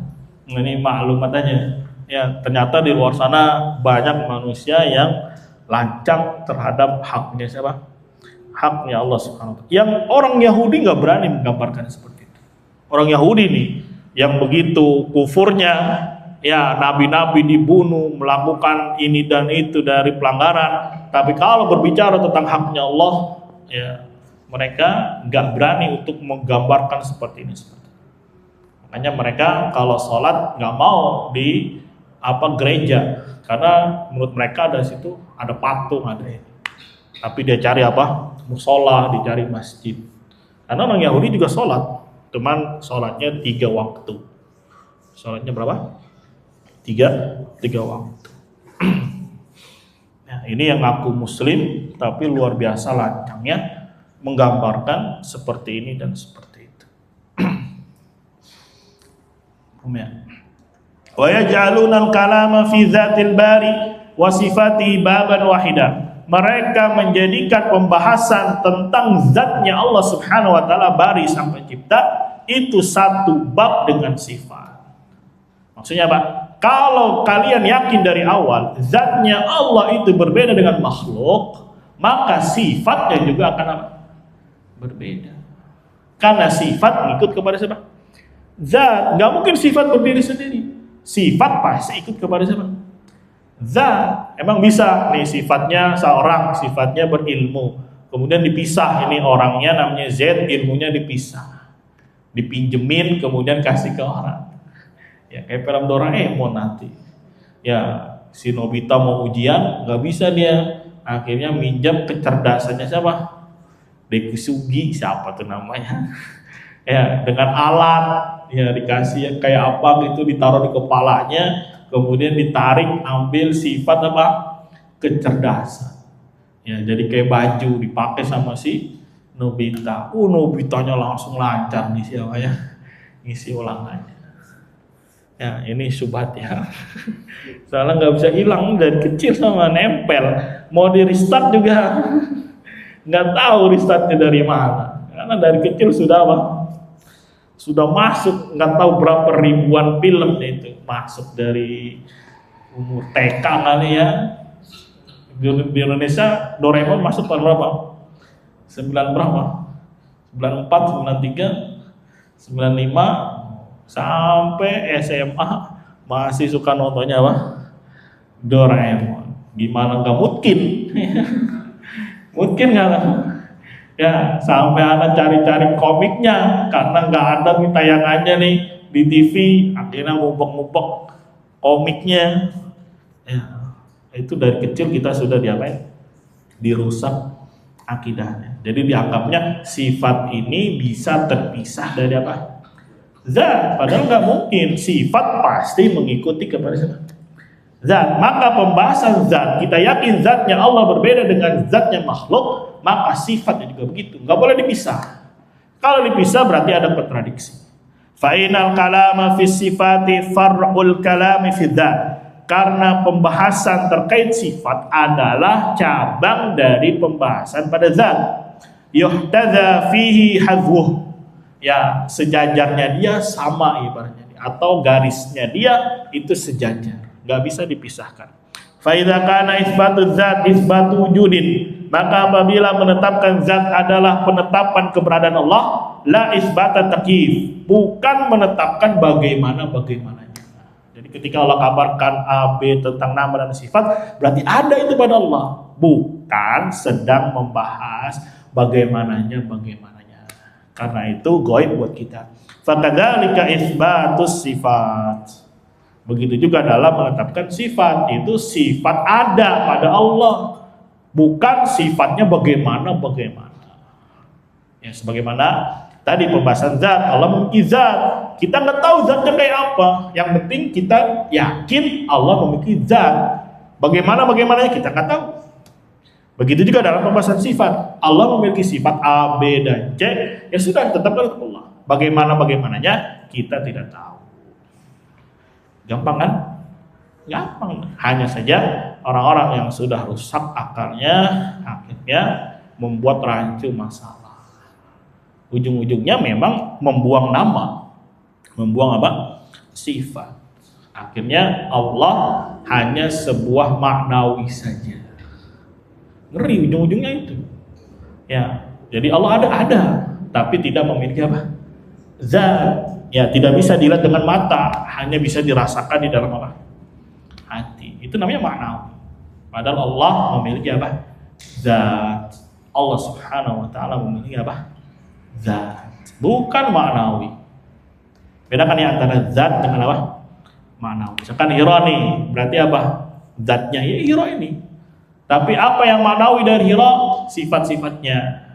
Ini maklumat aja. Ya, ternyata di luar sana banyak manusia yang lancang terhadap haknya siapa? Haknya Allah Subhanahu wa taala. Yang orang Yahudi nggak berani menggambarkan seperti itu. Orang Yahudi nih yang begitu kufurnya, ya nabi-nabi dibunuh, melakukan ini dan itu dari pelanggaran. Tapi kalau berbicara tentang haknya Allah, ya mereka nggak berani untuk menggambarkan seperti ini. Makanya mereka kalau sholat nggak mau di gereja, karena menurut mereka ada situ ada patung, ada ini. Tapi dia cari apa? Musola, dicari masjid. Karena orang Yahudi juga sholat, cuman sholatnya 3 waktu. Sholatnya berapa? 3 tiga waktu. Nah, ini yang ngaku muslim tapi luar biasa lancangnya menggambarkan seperti ini dan seperti itu. Wa yaj'aluna al-kalama fi dzatil bari wa sifatihi baban wahida. Mereka menjadikan pembahasan tentang zatnya Allah Subhanahu wa taala bari sampai cipta itu satu bab dengan sifat. Maksudnya apa? Kalau kalian yakin dari awal zatnya Allah itu berbeda dengan makhluk, maka sifatnya juga akan apa? Berbeda. Karena sifat ikut kepada siapa? Zat. Nggak mungkin sifat berdiri sendiri. Sifat pasti ikut kepada siapa? Zat. Emang bisa nih sifatnya seorang, sifatnya berilmu, kemudian dipisah, ini orangnya namanya Z, ilmunya dipisah, dipinjemin kemudian kasih ke orang. Ya kayak film Doraemon nanti. Ya si Nobita mau ujian nggak bisa dia, akhirnya minjam kecerdasannya siapa? Dekusugi, siapa tuh namanya? Ya dengan alat ya dikasih kayak apa gitu, ditaruh di kepalanya, kemudian ditarik, ambil sifat apa? Kecerdasan. Ya jadi kayak baju dipakai sama si Nobita. Nobitanya langsung lancar nih siapa ya? Ngisi ulangannya. Ya ini subhat ya. Soalnya nggak bisa hilang dari kecil sama nempel. Mau di restart juga nggak tahu restartnya dari mana. Karena dari kecil sudah apa? Sudah masuk, nggak tahu berapa ribuan film itu masuk dari umur TK kali ya. Di Indonesia Doraemon masuk pada berapa? 9 berapa? 94, 93, 95 sampai SMA masih suka nontonnya apa? Doraemon. Gimana nggak mungkin? Mungkin nggak? Ya sampai anak cari-cari komiknya karena nggak ada nih tayangannya nih di TV, akhirnya ngumpet-ngumpet komiknya. Ya itu dari kecil kita sudah diapain? Dirusak akidahnya. Jadi dianggapnya sifat ini bisa terpisah dari apa? Zat, padahal nggak mungkin. Sifat pasti mengikuti kepada zat. Maka pembahasan zat, kita yakin zatnya Allah berbeda dengan zatnya makhluk, maka sifatnya juga begitu. Nggak boleh dipisah. Kalau dipisah berarti ada kontradiksi. Fa'inal kalama fi sifati far'ul kalami fi dzat. Karena pembahasan terkait sifat adalah cabang dari pembahasan pada zat. Yuhtadza fihi hadwuh. Ya sejajarnya dia sama ibaratnya, atau garisnya dia itu sejajar, nggak bisa dipisahkan. Fa idza kana isbatu dzat isbatu wujudin, maka apabila menetapkan zat adalah penetapan keberadaan Allah, la isbata takyif, bukan menetapkan bagaimananya. Jadi ketika Allah kabarkan A, B tentang nama dan sifat, berarti ada itu pada Allah, bukan sedang membahas bagaimananya. Karena itu gaib buat kita. Fakadzalika isbatus sifat. Begitu juga dalam menetapkan sifat, itu sifat ada pada Allah, bukan sifatnya bagaimana. Ya sebagaimana tadi pembahasan zat, Allah memiliki zat. Kita nggak tahu zatnya kayak apa. Yang penting kita yakin Allah memiliki zat. Bagaimana kita nggak tahu. Begitu juga dalam pembahasan sifat, Allah memiliki sifat A, B, dan C, ya sudah tetapkan untuk Allah. Bagaimana-bagaimananya kita tidak tahu. Gampang kan? Gampang. Hanya saja orang-orang yang sudah rusak akalnya akhirnya membuat rancu masalah. Ujung-ujungnya memang membuang nama, membuang apa? Sifat. Akhirnya Allah hanya sebuah maknawi saja. Ngeri ujung-ujungnya itu. Ya, jadi Allah ada, tapi tidak memiliki apa? Zat. Ya, tidak bisa dilihat dengan mata, hanya bisa dirasakan di dalam apa? Hati. Itu namanya maknawi. Padahal Allah memiliki apa? Zat. Allah Subhanahu wa taala memiliki apa? Zat. Bukan maknawi. Bedakan ya antara zat dengan apa? Maknawi. Misalkan hira nih, berarti apa? Zatnya ya hira ini. Tapi apa yang maknawi dari hira? Sifat-sifatnya.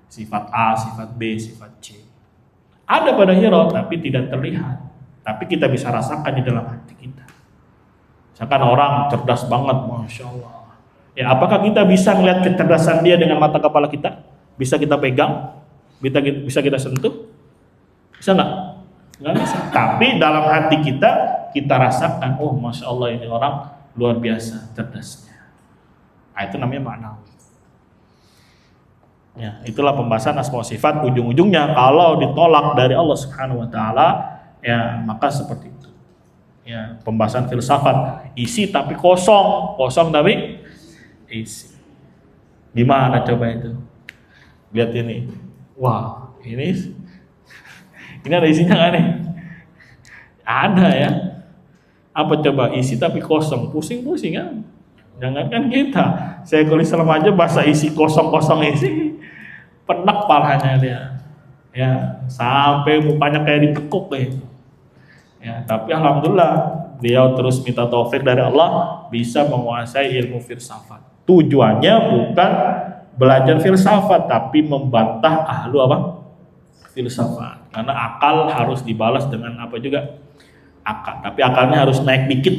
Sifat A, sifat B, sifat C. Ada pada hira tapi tidak terlihat. Tapi kita bisa rasakan di dalam hati kita. Misalkan orang cerdas banget, masya Allah. Ya, apakah kita bisa melihat kecerdasan dia dengan mata kepala kita? Bisa kita pegang? Bisa kita sentuh? Bisa nggak? Nggak bisa. Tapi dalam hati kita rasakan, oh masya Allah ini orang luar biasa cerdasnya. Nah, itu namanya ma'nawi. Ya, itulah pembahasan asma wa sifat. Ujung-ujungnya kalau ditolak dari Allah Subhanahu wa taala, ya maka seperti itu. Ya, pembahasan filsafat, isi tapi kosong tapi isi. Gimana coba itu? Lihat ini. Wah, ini ada isinya nggak nih? Ada ya. Apa coba isi tapi kosong? Pusing-pusing kan? Jangankan kita. Syekhul Islam aja bahasa isi kosong isi. Penek palanya dia. Ya, sampai mukanya kayak ditekuk deh. Ya, tapi alhamdulillah beliau terus minta taufik dari Allah bisa menguasai ilmu filsafat. Tujuannya bukan belajar filsafat tapi membantah ahlu apa? Filsafat. Karena akal harus dibalas dengan apa juga? Akal. Tapi akalnya harus naik dikit.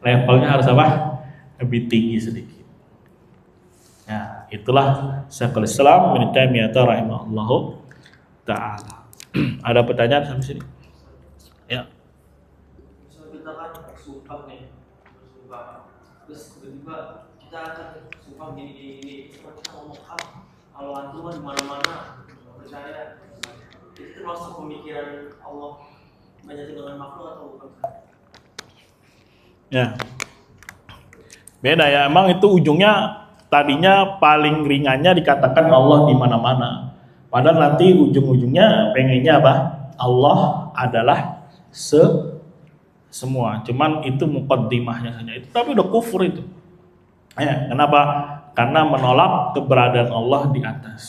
Levelnya harus apa? Lebih tinggi sedikit. Ya, itulah Syekhul Islam Ibnu Taimiyah rahimahullahu taala. Ada pertanyaan sampai sini? Ya. Misalnya kita kan sumpah nih, terus tiba-tiba kita akan sumpah gini, seperti kita ngomong kalau antum di mana-mana percaya itu termasuk pemikiran Allah banyak dengan makhluk atau bukan? Ya. Beda ya, emang itu ujungnya tadinya paling ringannya dikatakan Allah di mana-mana. Padahal nanti ujung-ujungnya pengennya apa? Allah adalah semua. Cuman itu muqaddimahnya saja. Itu tapi udah kufur itu. Ya, kenapa? Karena menolak keberadaan Allah di atas.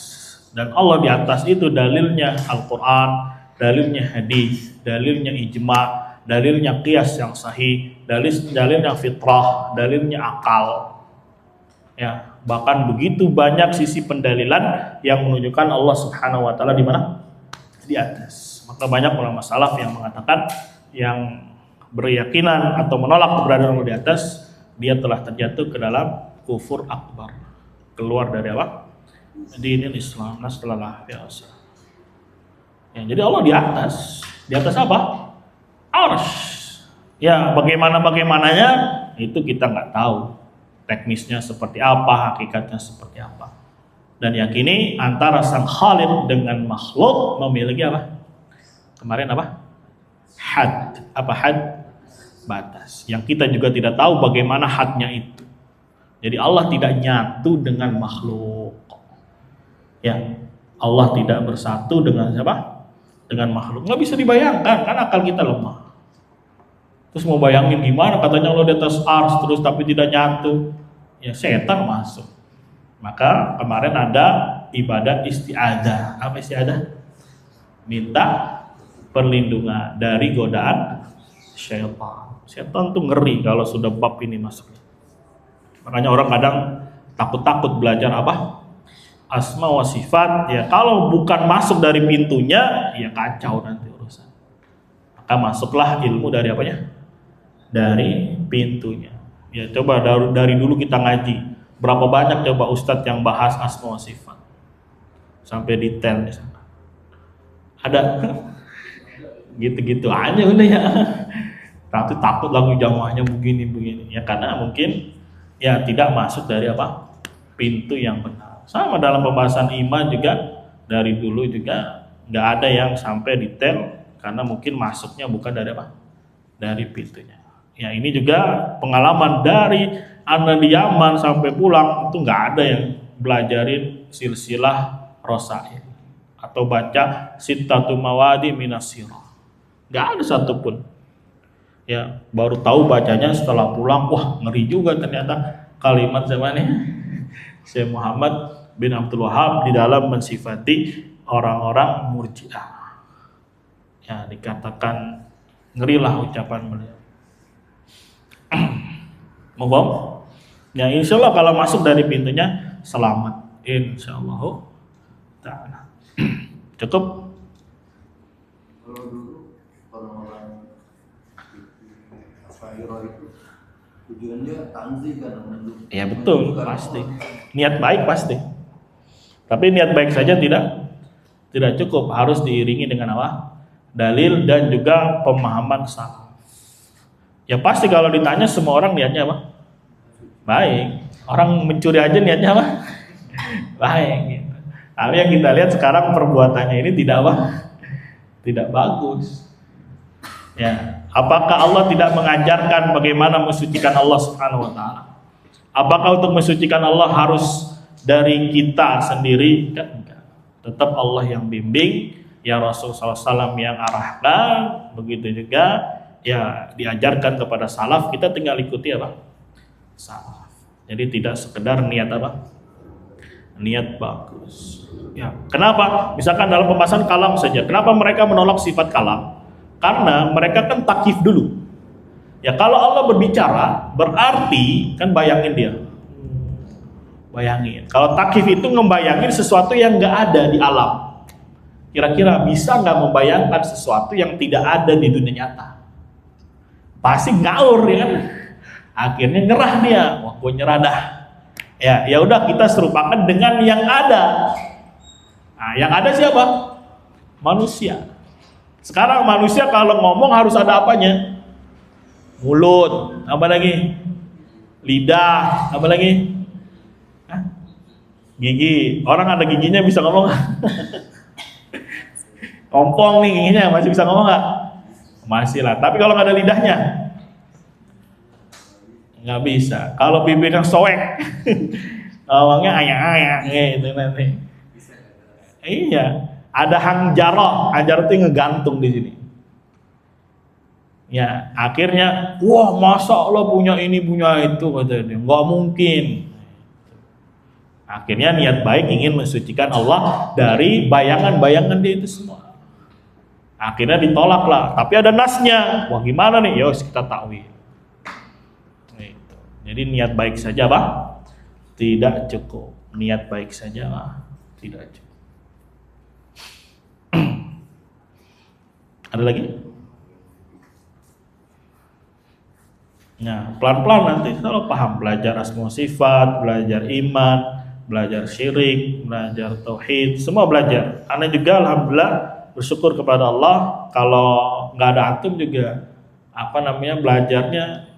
Dan Allah di atas itu dalilnya Al-Qur'an, dalilnya hadis, dalilnya ijma', dalilnya qiyas yang sahih, dalilnya fitrah, dalilnya akal. Ya, bahkan begitu banyak sisi pendalilan yang menunjukkan Allah Subhanahu wa taala di mana? Di atas. Maka banyak ulama salaf yang mengatakan yang berkeyakinan atau menolak keberadaan Allah di atas, dia telah terjatuh ke dalam kufur akbar. Keluar dari apa? Dinil Islam. Nasallallahu alaihi wasallam. Ya, jadi Allah di atas. Di atas apa? Arsy. Ya, bagaimananya itu kita nggak tahu. Teknisnya seperti apa, hakikatnya seperti apa. Dan yakini antara sang Khaliq dengan makhluk memiliki apa? Kemarin apa? Had. Apa had? Batas. Yang kita juga tidak tahu bagaimana hadnya itu. Jadi Allah tidak nyatu dengan makhluk. Ya, Allah tidak bersatu dengan siapa? Dengan makhluk. Nggak bisa dibayangkan, kan akal kita lemah. Terus mau bayangin gimana? Katanya Allah di atas ars terus tapi tidak nyatu. Ya setan masuk. Maka kemarin ada ibadah isti'adzah. Apa isti'adzah? Minta perlindungan dari godaan syaitan. Syaitan tuh ngeri kalau sudah bab ini masuk. Makanya orang kadang takut-takut belajar apa? Asma wa sifat. Ya kalau bukan masuk dari pintunya, ya kacau nanti urusan. Maka masuklah ilmu dari apanya? Dari pintunya. Ya coba dari dulu kita ngaji. Berapa banyak coba ustadz yang bahas asma wa sifat? Sampai detail di sana. Ada gitu-gitu aja udah ya. Tapi takut lagu jamaahnya begini. Ya karena mungkin ya tidak masuk dari apa? Pintu yang benar. Sama dalam pembahasan iman juga dari dulu juga nggak ada yang sampai detail karena mungkin masuknya bukan dari apa? Dari pintunya. Ya ini juga pengalaman dari anak di Yaman sampai pulang itu nggak ada yang belajarin silsilah rosail atau baca sittatu mawadi minasirah. Nggak ada satupun. Ya baru tahu bacanya setelah pulang. Wah ngeri juga ternyata kalimat zamannya Syekh Muhammad bin Abdul Wahab di dalam mensifati orang-orang murji'ah. Ya dikatakan ngerilah ucapan beliau. Mohon. Ya insya Allah kalau masuk dari pintunya selamat. Insya Allah. Ta'ala. Cukup. Kalau dulu orang-orang Asy'ariyah itu Tujuannya tanzih kan, Ya betul, pasti. Niat baik pasti. Tapi niat baik saja tidak cukup, harus diiringi dengan apa? Dalil dan juga pemahaman salaf. Ya pasti kalau ditanya semua orang niatnya apa? Baik. Orang mencuri aja niatnya apa? Baik. Gitu. Tapi yang kita lihat sekarang perbuatannya ini tidak apa? Tidak bagus. Ya, apakah Allah tidak mengajarkan bagaimana mensucikan Allah Subhanahu wa taala? Apakah untuk mensucikan Allah harus dari kita sendiri? Kan enggak. Tetap Allah yang bimbing, ya Rasul SAW yang arahkan, begitu juga ya diajarkan kepada salaf, kita tinggal ikuti apa? Salaf. Jadi tidak sekedar niat apa? Niat bagus. Ya, kenapa? Misalkan dalam pembahasan kalam saja, kenapa mereka menolak sifat kalam? Karena mereka kan takyif dulu. Ya kalau Allah berbicara, berarti kan bayangin dia. Bayangin. Kalau takyif itu ngebayangin sesuatu yang nggak ada di alam. Kira-kira bisa nggak membayangkan sesuatu yang tidak ada di dunia nyata? Pasti ngaur ya kan? Akhirnya nyerah dia. Wah, gue nyerah dah. Ya udah kita serupakan dengan yang ada. Nah, yang ada siapa? Manusia. Sekarang manusia kalau ngomong harus ada apanya? Mulut, apa lagi? Lidah, apa lagi? Hah? Gigi. Orang ada giginya bisa ngomong nggak? Kompong nih giginya, masih bisa ngomong nggak? Masih lah. Tapi kalau nggak ada lidahnya, nggak bisa. Kalau bibirnya soek, ngomongnya ayak-ayak gitu nanti. Iya. Ada hanjaro, hanjaro itu ngegantung di sini. Ya, akhirnya, wah masa Allah punya ini punya itu, katanya, nggak mungkin. Akhirnya niat baik ingin mensucikan Allah dari bayangan-bayangan dia itu semua. Akhirnya ditolak lah. Tapi ada nasnya. Wah gimana nih? Yos kita takwil. Gitu. Jadi niat baik saja, Pak, tidak cukup. Niat baik saja, Pak, tidak cukup. Ada lagi? Nah, pelan-pelan nanti kalau paham, belajar asma sifat, belajar iman, belajar syirik, belajar tauhid, semua belajar. Ana juga alhamdulillah bersyukur kepada Allah, kalau nggak ada antum juga belajarnya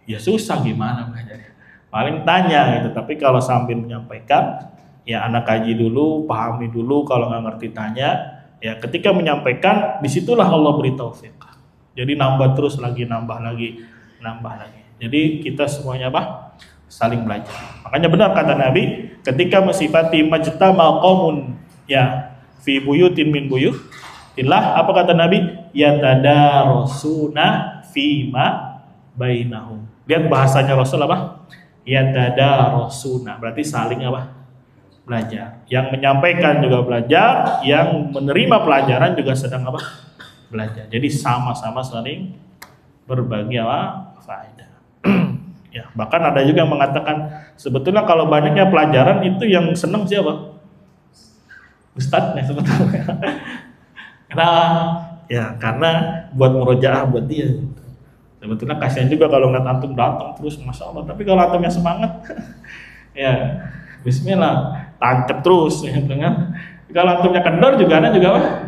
ya susah gimana belajarnya. Paling tanya gitu, tapi kalau sambil menyampaikan ya anak kaji dulu, pahami dulu, kalau nggak ngerti tanya. Ya, ketika menyampaikan, disitulah Allah beri taufik. Jadi nambah terus lagi, nambah lagi. Jadi kita semuanya apa? Saling belajar. Makanya benar kata Nabi, ketika mensifati majtama qaumun ya fi buyutin min buyutillah, apa kata Nabi? Yatadarasuna fima bainahum. Lihat bahasanya Rasul apa? Yatadarasuna, berarti saling apa? Belajar. Yang menyampaikan juga belajar, yang menerima pelajaran juga sedang apa? Belajar. Jadi sama-sama saling berbagi apa? Faedah. Ya, bahkan ada juga yang mengatakan sebetulnya kalau banyaknya pelajaran itu yang senang siapa? Ustadznya sebetulnya. Karena buat murojaah buat dia. Sebetulnya kasihan juga kalau ngeliat antum datang terus, masya Allah. Tapi kalau antumnya semangat, ya Bismillah. Tancap terus ya kan. Kalau antumnya kendor juga ada juga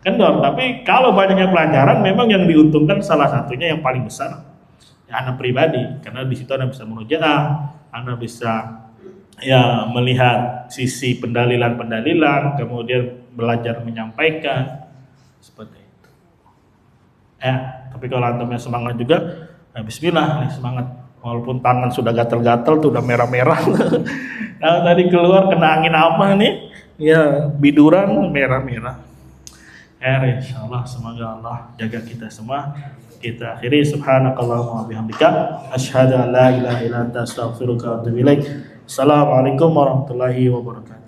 kendor. Tapi kalau banyaknya pelajaran, memang yang diuntungkan salah satunya yang paling besar ya anak pribadi, karena di situ Anda bisa murojaah, Anda bisa ya melihat sisi pendalilan, kemudian belajar menyampaikan seperti itu. Ya, tapi kalau antumnya semangat juga, nah Bismillah nih semangat. Walaupun tangan sudah gatel-gatel tuh, udah merah-merah. Nah, tadi keluar kena angin apa nih? Ya, biduran merah-merah. Insyaallah semoga Allah jaga kita semua. Kita akhiri subhanakallahumma wa bihamdika asyhadu an la ilaha illa anta astaghfiruka wa atubu ilaik. Assalamualaikum warahmatullahi wabarakatuh.